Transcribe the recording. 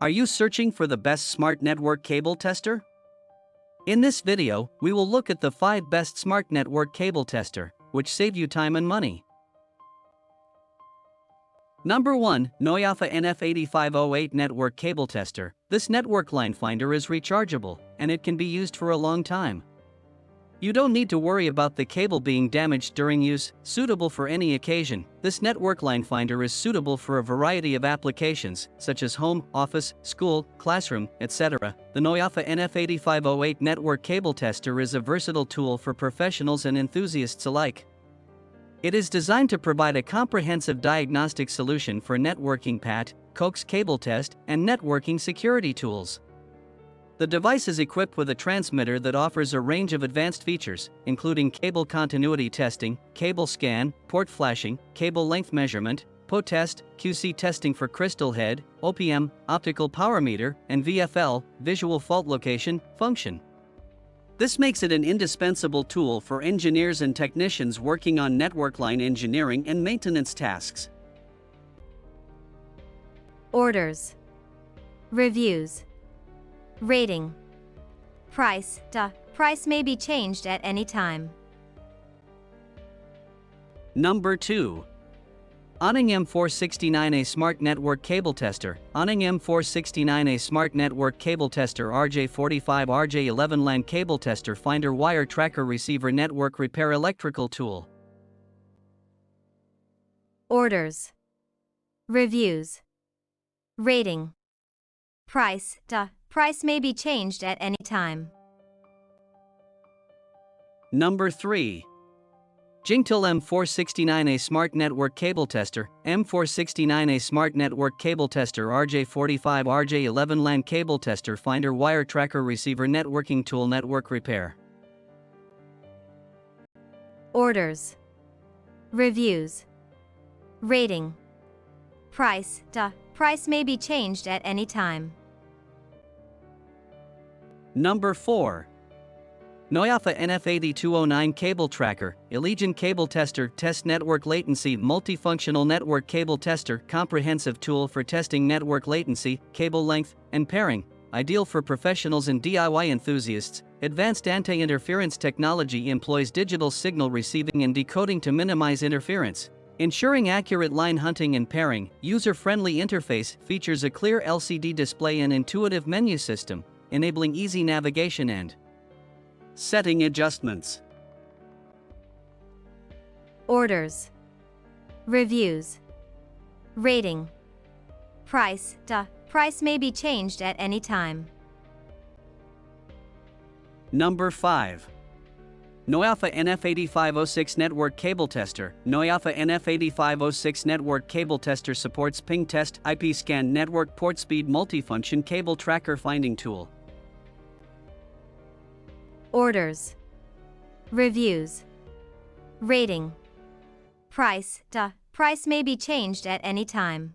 Are you searching for the best smart network cable tester? In this video, we will look at the 5 best smart network cable tester, which save you time and money. Number 1. NOYAFA NF8508 Network Cable Tester. This network line finder is rechargeable, and it can be used for a long time. You don't need to worry about the cable being damaged during use. Suitable for any occasion, this network line finder is suitable for a variety of applications, such as home, office, school, classroom, etc. The NOYAFA NF8508 Network Cable Tester is a versatile tool for professionals and enthusiasts alike. It is designed to provide a comprehensive diagnostic solution for networking PAT, coax cable test, and networking security tools. The device is equipped with a transmitter that offers a range of advanced features, including cable continuity testing, cable scan, port flashing, cable length measurement, PO test, QC testing for crystal head, OPM, optical power meter, and VFL, visual fault location, function. This makes it an indispensable tool for engineers and technicians working on network line engineering and maintenance tasks. Orders. Reviews. Rating. Price. Price may be changed at any time. Number 2. ANENG M469A Smart Network Cable Tester. ANENG M469A Smart Network Cable Tester RJ45 RJ11 LAN Cable Tester Finder Wire Tracker Receiver Network Repair Electrical Tool. Orders. Reviews. Rating. Price. Price may be changed at any time. Number 3. JINGTOOL M469A Smart Network Cable Tester. M469A Smart Network Cable Tester RJ45 RJ11 LAN Cable Tester Finder Wire Tracker Receiver Networking Tool Network Repair. Orders. Reviews. Rating. Price. Price may be changed at any time. Number 4. NOYAFA NF8209 Cable Tracker, Allegiant Cable Tester Test Network Latency Multifunctional Network Cable Tester Comprehensive tool for testing network latency, cable length, and pairing, ideal for professionals and DIY enthusiasts. Advanced anti-interference technology employs digital signal receiving and decoding to minimize interference, ensuring accurate line hunting and pairing. User-friendly interface features a clear LCD display and intuitive menu system, enabling easy navigation and setting adjustments. Orders. Reviews. Rating. Price. Price may be changed at any time. Number 5. NOYAFA NF8506 Network Cable Tester. NOYAFA NF8506 Network Cable Tester supports ping test, IP scan network port speed multifunction cable tracker finding tool. Orders. Reviews. Rating. Price. Price may be changed at any time.